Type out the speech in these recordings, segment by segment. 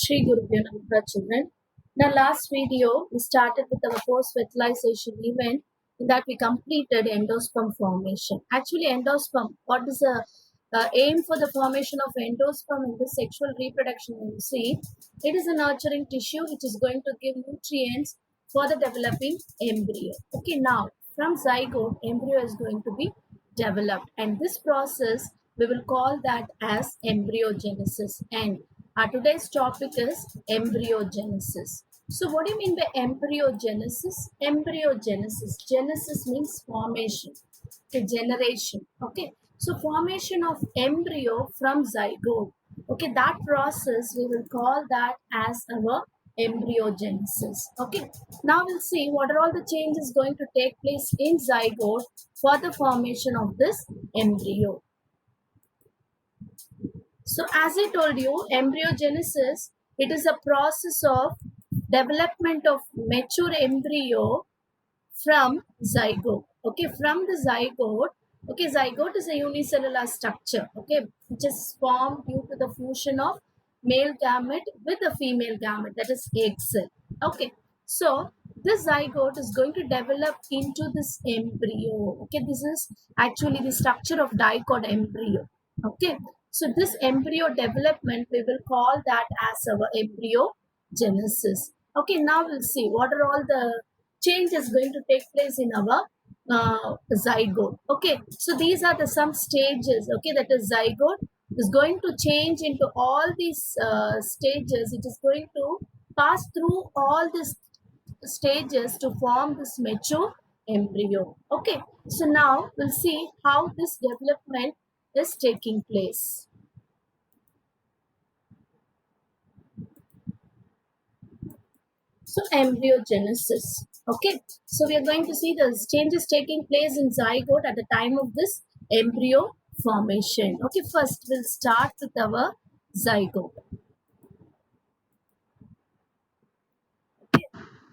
Shri Gurubhyo Namaha children. In our last video, we started with our post-fertilization event in that we completed endosperm formation. Actually, endosperm, what is the aim for the formation of endosperm in the sexual reproduction? You see, it is a nurturing tissue which is going to give nutrients for the developing embryo. Okay, now from zygote, embryo is going to be developed, and this process we will call that as embryogenesis. And our today's topic is embryogenesis. So, what do you mean by embryogenesis? Embryogenesis. Genesis means formation, okay, generation. Okay, so formation of embryo from zygote. Okay, that process we will call that as our embryogenesis. Okay, now we'll see what are all the changes going to take place in zygote for the formation of this embryo. So as I told you, embryogenesis, it is a process of development of mature embryo from zygote. Okay, from the zygote. Okay, zygote is a unicellular structure. Okay, which is formed due to the fusion of male gamete with the female gamete, that is egg cell. Okay, so this zygote is going to develop into this embryo. Okay, this is actually the structure of dicot embryo. Okay, so this embryo development we will call that as our embryogenesis. Okay, now we'll see what are all the changes going to take place in our zygote. Okay, so these are the some stages. Okay, that is zygote is going to change into all these stages. It is going to pass through all these stages to form this mature embryo. Okay, so now we'll see how this development is taking place. So embryogenesis. Okay, so we are going to see the changes taking place in zygote at the time of this embryo formation. Okay, first we'll start with our zygote. Okay,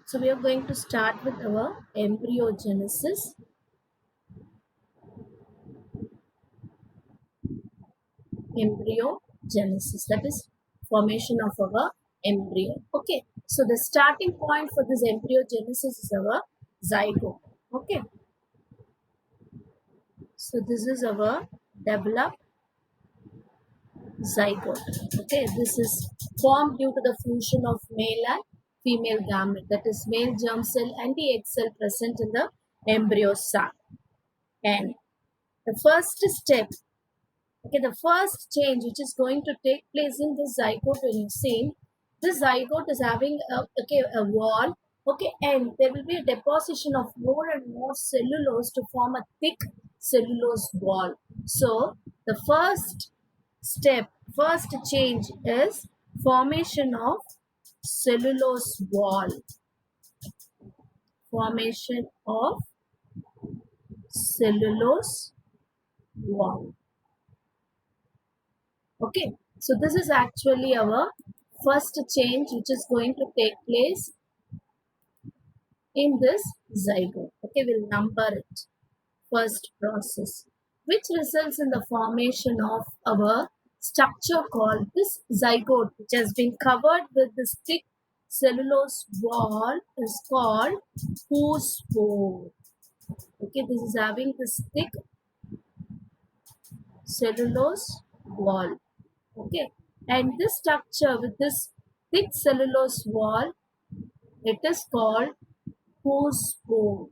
so we are going to start with our embryogenesis. Embryogenesis, that is formation of our embryo. Okay, so the starting point for this embryogenesis is our zygote. Okay, so this is our developed zygote. Okay, this is formed due to the fusion of male and female gamete, that is male germ cell and the egg cell present in the embryo sac. And the first step, okay, the first change which is going to take place in this zygote, when you see this zygote is having a wall, okay, and there will be a deposition of more and more cellulose to form a thick cellulose wall. So the first step, first change is formation of cellulose wall. Formation of cellulose wall. Okay, so this is actually our first change which is going to take place in this zygote. Okay, we'll number it. First process, which results in the formation of our structure called this zygote, which has been covered with this thick cellulose wall, is called oospore. Okay, this is having this thick cellulose wall. Okay, and this structure with this thick cellulose wall, it is called oospore.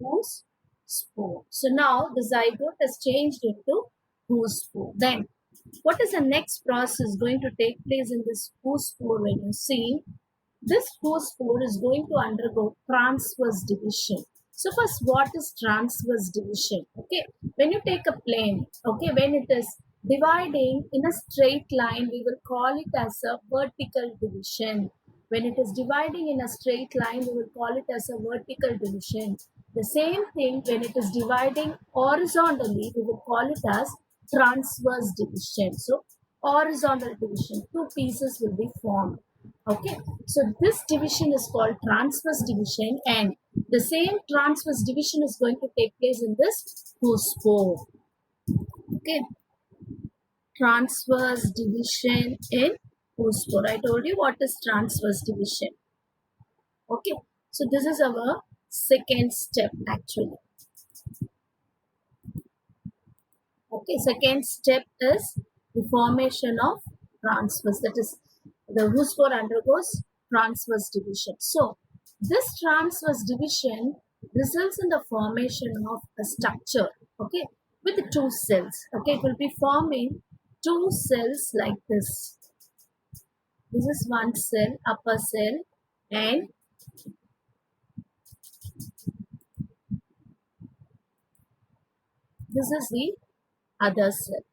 Oospore. So now the zygote has changed into oospore. Then what is the next process going to take place in this oospore? When you see this oospore is going to undergo transverse division. So first, what is transverse division? Okay, when you take a plane, okay, when it is dividing in a straight line, we will call it as a vertical division. When it is dividing in a straight line, we will call it as a vertical division. The same thing when it is dividing horizontally, we will call it as transverse division. So horizontal division, two pieces will be formed. Okay, so this division is called transverse division, and the same transverse division is going to take place in this oospore. Okay, transverse division in oospore. I told you what is transverse division. Okay, so this is our second step actually. Okay, second step is the formation of transverse. That is, the oospore undergoes transverse division. So this transverse division results in the formation of a structure. Okay, with the two cells. Okay, it will be forming two cells like this. This is one cell, upper cell, and this is the other cell.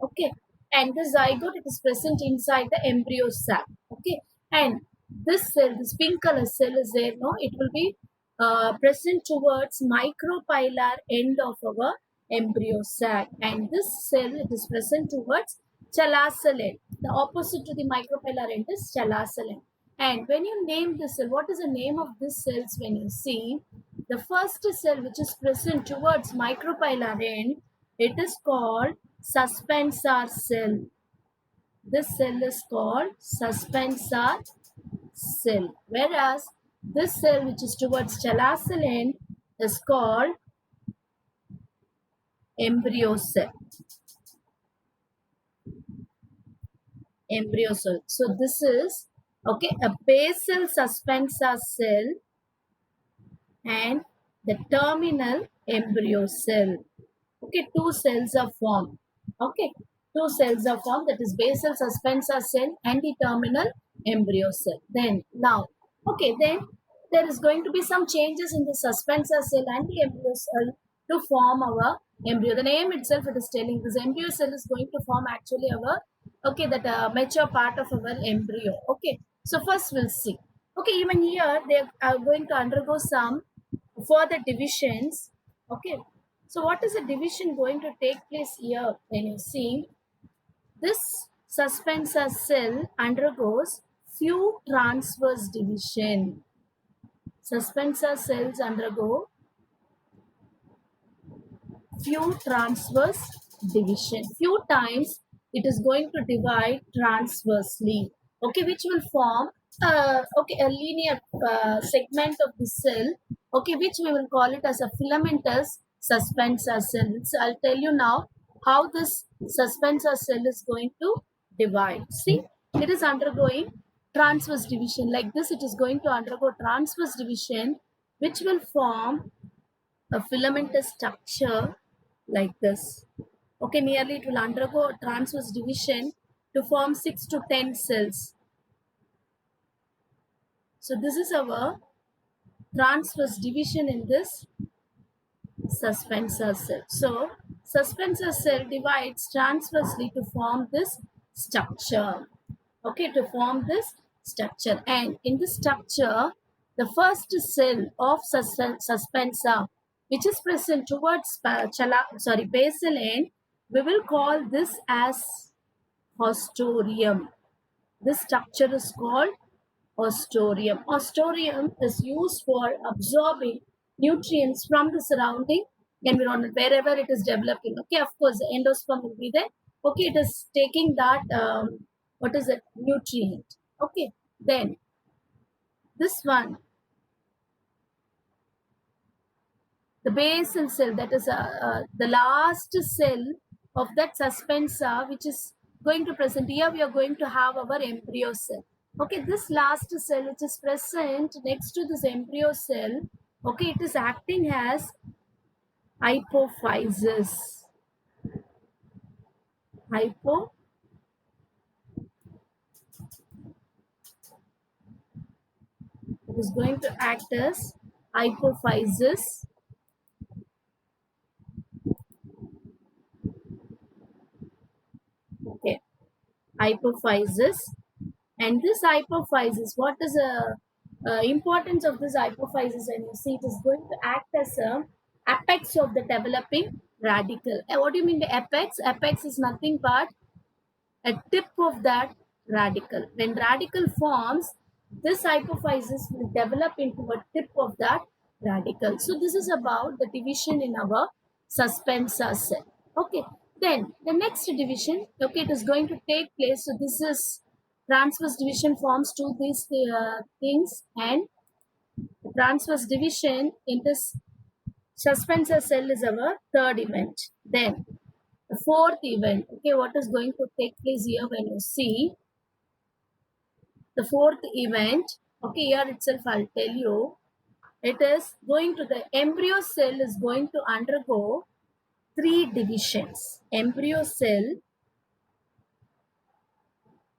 Okay, and the zygote, it is present inside the embryo sac. Okay, and this cell, this pink color cell is there. No, it will be present towards micropylar end of our embryo sac, and this cell, it is present towards chalacal end. The opposite to the micropylar end is chalacal end. And when you name this cell, what is the name of this cells? When you see the first cell which is present towards micropylar end, it is called suspensor cell. This cell is called suspensor cell. Whereas this cell which is towards chalacal end is called embryo cell. Embryo cell. So this is okay, a basal suspensor cell and the terminal embryo cell. Okay, two cells are formed. Okay, two cells are formed, that is basal suspensor cell and the terminal embryo cell. Then now, okay, then there is going to be some changes in the suspensor cell and the embryo cell to form our embryo. The name itself, it is telling this embryo cell is going to form actually our, okay, that mature part of our embryo. Okay, so first we'll see. Okay, even here they are going to undergo some further divisions. Okay, so what is the division going to take place here? When you see this suspensor cell undergoes few transverse division. Suspensor cells undergo few transverse division. Few times it is going to divide transversely. Okay, which will form okay, a linear segment of the cell. Okay, which we will call it as a filamentous suspensor cell. So I'll tell you now how this suspensor cell is going to divide. See, it is undergoing transverse division. Like this, it is going to undergo transverse division, which will form a filamentous structure like this. Okay, nearly it will undergo transverse division to form 6 to 10 cells. So this is our transverse division in this suspensor cell. So suspensor cell divides transversely to form this structure. Okay, to form this structure. And in this structure, the first cell of suspensor, which is present towards basal end, we will call this as haustorium. This structure is called haustorium. Haustorium is used for absorbing nutrients from the surrounding environment wherever it is developing. Okay, of course, the endosperm will be there. Okay, it is taking that what is it, nutrient. Okay, then this one, the basal cell, that is the last cell of that suspensor, which is going to present here. We are going to have our embryo cell. Okay, this last cell which is present next to this embryo cell, okay, it is acting as hypophysis. It is going to act as hypophysis. Okay, hypophysis. And this hypophysis, what is the importance of this hypophysis? And you see, it is going to act as a apex of the developing radicle. What do you mean by apex? Apex is nothing but a tip of that radicle. When radicle forms, this hypophysis will develop into a tip of that radical. So this is about the division in our suspensor cell. Okay, then the next division, okay, it is going to take place. So this is transverse division forms to these things, and transverse division in this suspensor cell is our third event. Then the fourth event, okay, what is going to take place here when you see the fourth event, okay, here itself I'll tell you, it is going to the embryo cell is going to undergo three divisions. Embryo cell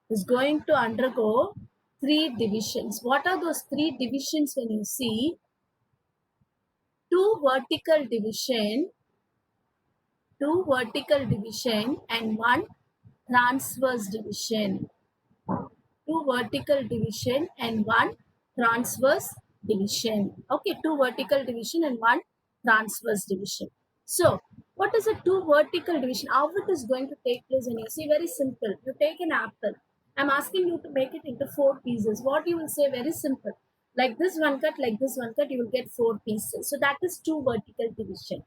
is going to undergo three divisions. What are those three divisions when you see? Two vertical division and one transverse division. Two vertical division and one transverse division. Okay, two vertical division and one transverse division. So, what is a two vertical division? How it is going to take place? And you see, very simple. You take an apple. I'm asking you to make it into four pieces. What you will say, very simple. Like this one cut, like this one cut, you will get four pieces. So that is two vertical division.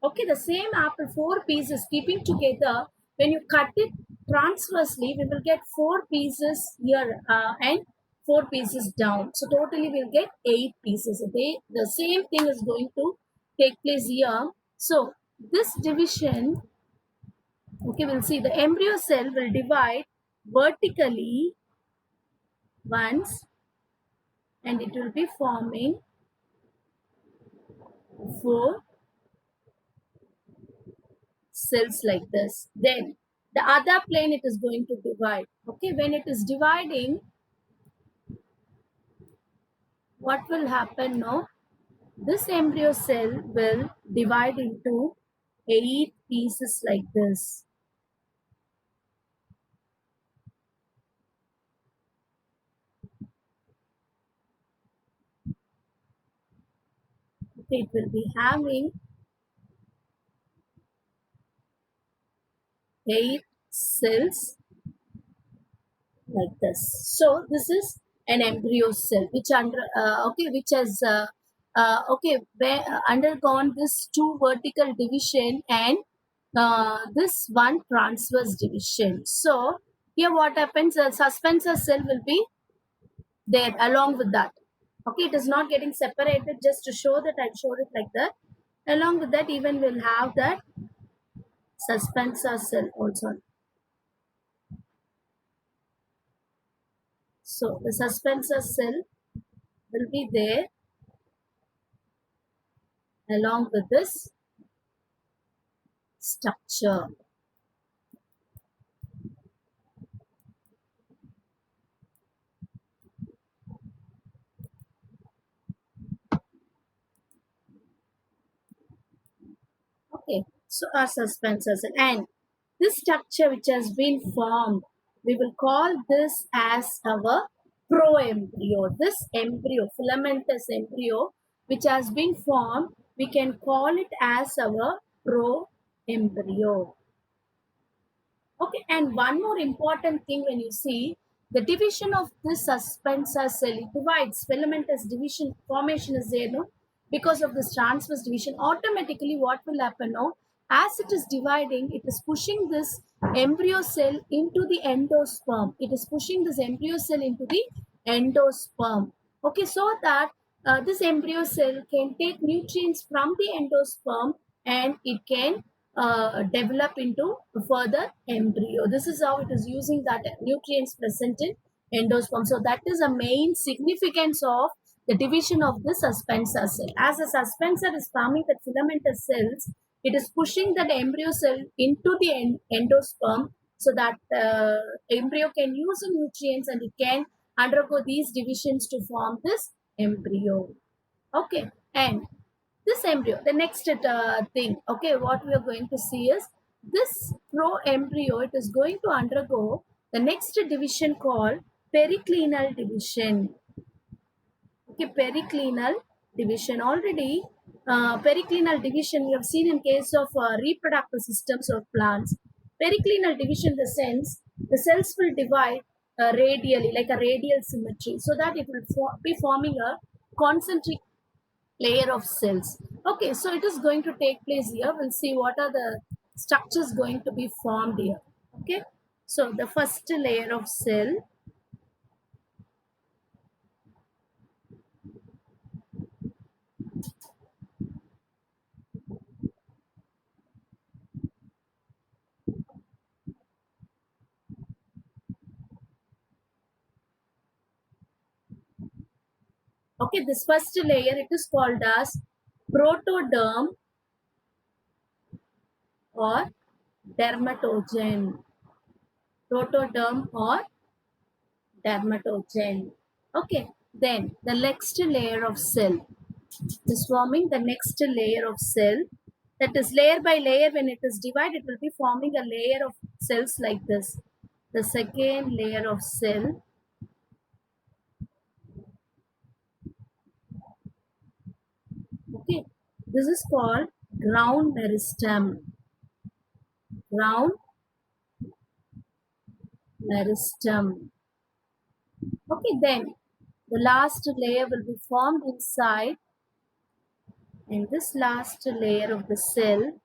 Okay, the same apple, four pieces keeping together. When you cut it transversely, we will get four pieces here and four pieces down. So totally we'll get eight pieces. The same thing is going to take place here. So this division, okay, we'll see the embryo cell will divide vertically once, and it will be forming four cells like this. Then the other plane it is going to divide. Okay, when it is dividing, what will happen now? This embryo cell will divide into eight pieces like this. Okay, it will be having eight cells like this. So this is an embryo cell which which has undergone this two vertical division and this one transverse division. So here what happens, a suspensor cell will be there along with that. Okay, it is not getting separated, just to show that I showed it like that. Along with that, even we'll have that suspensor cell also. So the suspensor cell will be there along with this structure. Okay, so our suspensor cell, and this structure which has been formed, we will call this as our proembryo. This embryo, filamentous embryo, which has been formed, we can call it as our proembryo. Okay, and one more important thing when you see the division of this suspensor cell, it divides, filamentous division formation is there, no? Because of this transverse division, automatically what will happen now? As it is dividing, it is pushing this embryo cell into the endosperm. It is pushing this embryo cell into the endosperm. Okay, so that this embryo cell can take nutrients from the endosperm and it can develop into further embryo. This is how it is using that nutrients present in endosperm. So that is a main significance of the division of the suspensor cell. As a suspensor is forming the filamentous cells, it is pushing that embryo cell into the endosperm so that embryo can use the nutrients and it can undergo these divisions to form this embryo. Okay, and this embryo, the next thing, okay, what we are going to see is this pro-embryo, it is going to undergo the next division called periclinal division. Okay, periclinal division. Already, periclinal division we have seen in case of reproductive systems of plants. Periclinal division, in the sense, the cells will divide radially, like a radial symmetry, so that it will be forming a concentric layer of cells. Okay, so it is going to take place here. We'll see what are the structures going to be formed here. Okay, so the first layer of cell. Okay, this first layer, it is called as protoderm or dermatogen. Protoderm or dermatogen. Okay, then the next layer of cell is forming the next layer of cell. That is layer by layer, when it is divided, it will be forming a layer of cells like this. The second layer of cell. Okay, this is called ground meristem. Ground meristem. Okay, then the last layer will be formed inside, and this last layer of the cell,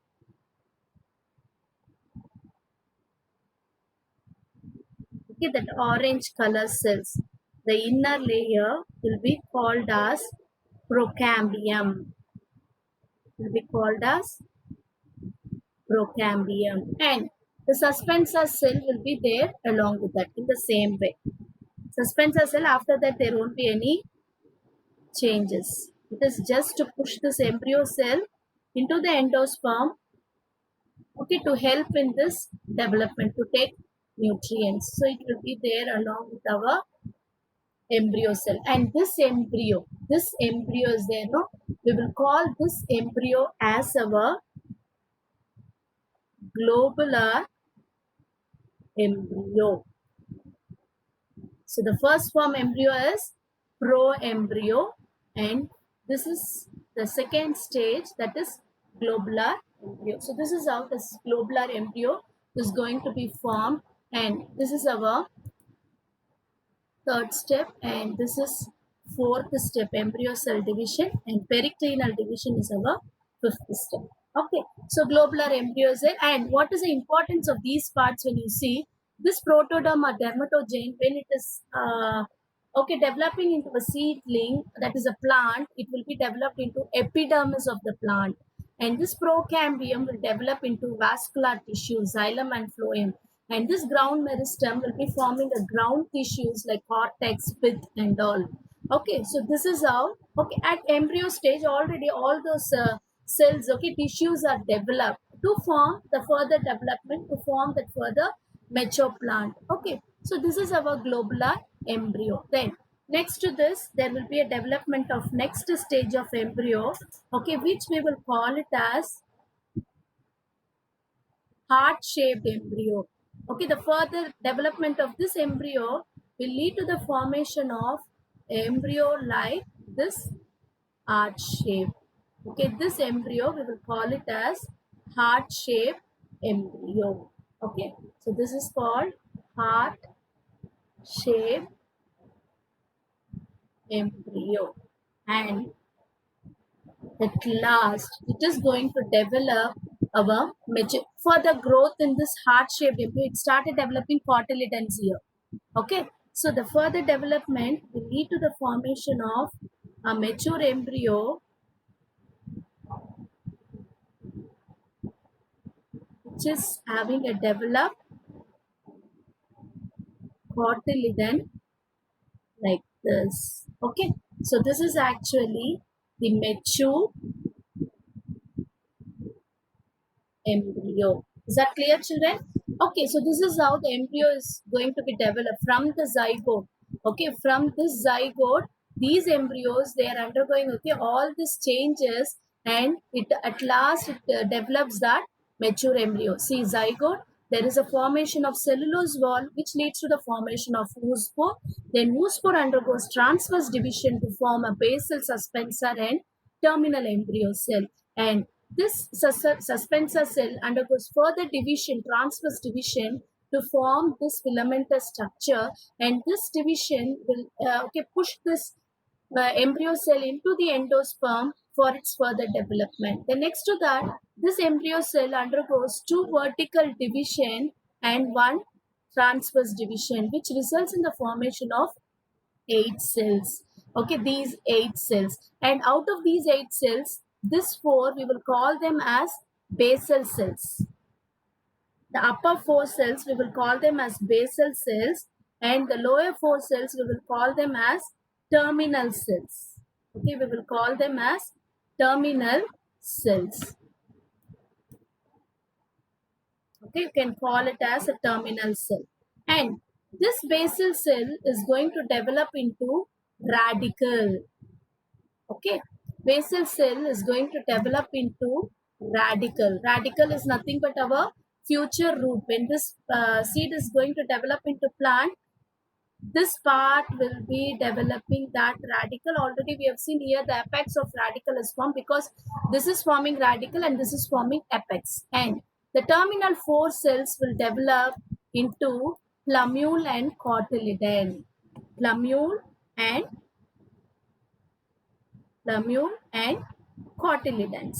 okay, that orange color cells, the inner layer will be called as procambium. Will be called as procambium, and the suspensor cell will be there along with that in the same way. Suspensor cell, after that there won't be any changes. It is just to push this embryo cell into the endosperm, okay, to help in this development, to take nutrients. So it will be there along with our embryo cell. And this embryo is there, no? We will call this embryo as our globular embryo. So the first form embryo is proembryo, and this is the second stage, that is globular embryo. So this is how this globular embryo is going to be formed, and this is our third step, and this is fourth step, embryo cell division, and periclinal division is our fifth step. Okay, so globular embryos, and what is the importance of these parts? When you see this protoderm or dermatogen, when it is okay, developing into a seedling, that is a plant, it will be developed into epidermis of the plant, and this procambium will develop into vascular tissue, xylem and phloem, and this ground meristem will be forming the ground tissues like cortex, pith, and all. Okay, so this is how, okay, at embryo stage already all those cells, okay, tissues are developed to form the further development, to form that further mature plant. Okay, so this is our globular embryo. Then next to this, there will be a development of next stage of embryo, okay, which we will call it as heart-shaped embryo. Okay, the further development of this embryo will lead to the formation of embryo like this heart shape. Okay, this embryo we will call it as heart-shaped embryo. Okay, so this is called heart-shaped embryo, and at last it is going to develop our mature further growth in this heart-shaped embryo. It started developing cotyledons here. Okay, so the further development will lead to the formation of a mature embryo which is having a developed cotyledon like this. Okay, so this is actually the mature embryo. Is that clear, children? Okay, so this is how the embryo is going to be developed from the zygote. Okay, from this zygote, these embryos, they are undergoing, okay, all these changes, and it at last it develops that mature embryo. See, zygote, there is a formation of cellulose wall which leads to the formation of oospore. Then oospore undergoes transverse division to form a basal suspensor and terminal embryo cell, and this suspensor cell undergoes further division, transverse division, to form this filamentous structure, and this division will okay, push this embryo cell into the endosperm, for its further development. Then next to that, this embryo cell undergoes two vertical division and one transverse division, which results in the formation of 8 cells. Okay, these 8 cells, and out of these 8 cells, this four we will call them as basal cells. The upper 4 cells we will call them as basal cells, and the lower 4 cells we will call them as terminal cells. Okay, we will call them as terminal cells. Okay, you can call it as a terminal cell. And this basal cell is going to develop into radicle. Okay, basal cell is going to develop into radicle. Radicle is nothing but our future root. When this seed is going to develop into plant, this part will be developing that radicle. Already we have seen here the apex of radicle is formed, because this is forming radicle and this is forming apex. And the terminal 4 cells will develop into plumule and cotyledon. Plumule and cotyledons.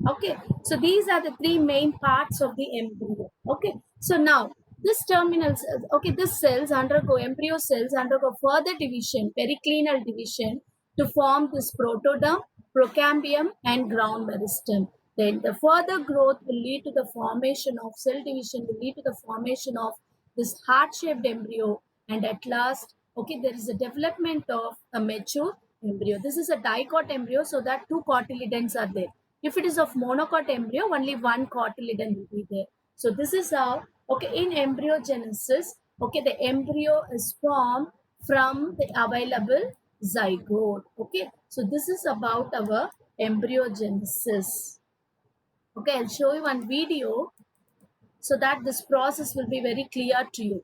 Okay, so these are the three main parts of the embryo. Okay, so now this terminal cells, okay, this cells undergo, embryo cells undergo further division, periclinal division, to form this protoderm, procambium and ground meristem. Then the further growth will lead to the formation of cell division, will lead to the formation of this heart-shaped embryo, and at last, okay, there is a development of a mature embryo. This is a dicot embryo, so that two cotyledons are there. If it is of monocot embryo, only one cotyledon will be there. So this is how, okay, in embryogenesis, okay, the embryo is formed from the available zygote. Okay, so this is about our embryogenesis. Okay, I'll show you one video so that this process will be very clear to you.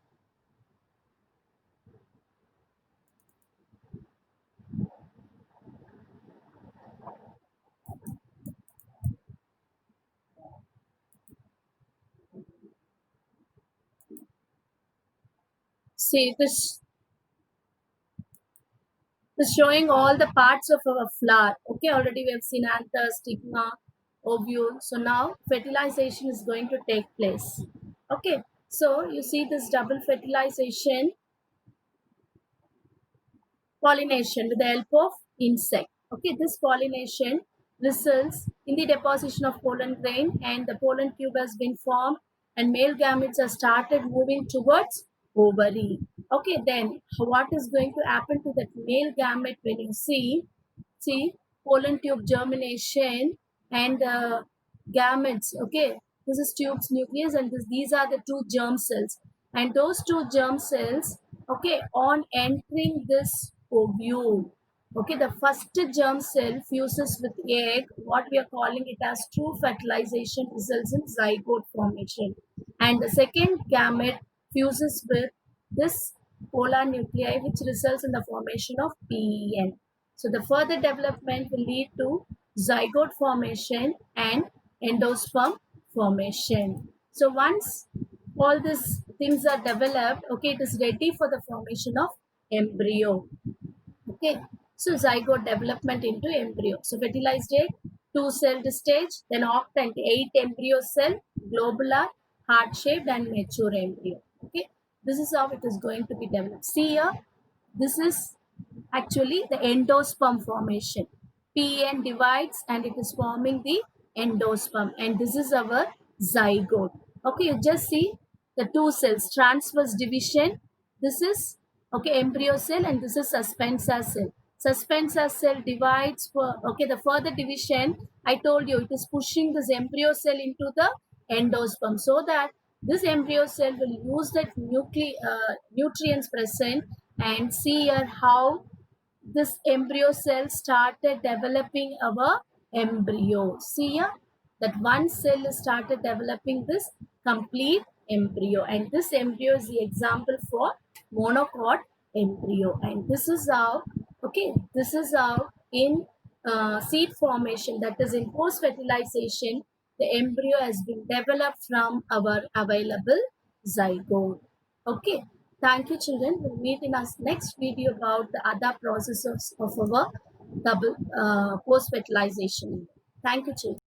See, this is showing all the parts of our flower. Okay, already we have seen anther, stigma, ovule. So now fertilization is going to take place. Okay, so you see this double fertilization, pollination with the help of insect. Okay, this pollination results in the deposition of pollen grain, and the pollen tube has been formed, and male gametes have started moving towards ovary. Okay, then what is going to happen to that male gamete when you see pollen tube germination and gametes? Okay, this is tube's nucleus, and these are the two germ cells, and those two germ cells, okay, on entering this ovule, okay, the first germ cell fuses with egg, what we are calling it as true fertilization, results in zygote formation, and the second gamete fuses with this polar nuclei, which results in the formation of PEN. So the further development will lead to zygote formation and endosperm formation. So once all these things are developed, okay, it is ready for the formation of embryo. Okay, so zygote development into embryo. So fertilized egg, 2-celled stage, then oct and 8 embryo cell, globular, heart-shaped and mature embryo. Okay, this is how it is going to be developed. See here, this is actually the endosperm formation. PN divides and it is forming the endosperm, and this is our zygote. Okay, you just see the 2 cells, transverse division. This is, okay, embryo cell, and this is suspensa cell. Suspensa cell divides for, okay, the further division, I told you, it is pushing this embryo cell into the endosperm, so that this embryo cell will use that nutrients present. And see here how this embryo cell started developing our embryo. See here, that one cell started developing this complete embryo, and this embryo is the example for monocot embryo. And this is how, okay, this is how in seed formation, that is in post fertilization, the embryo has been developed from our available zygote. Okay, thank you children. We'll meet in our next video about the other processes of our double post fertilization. Thank you, Chief.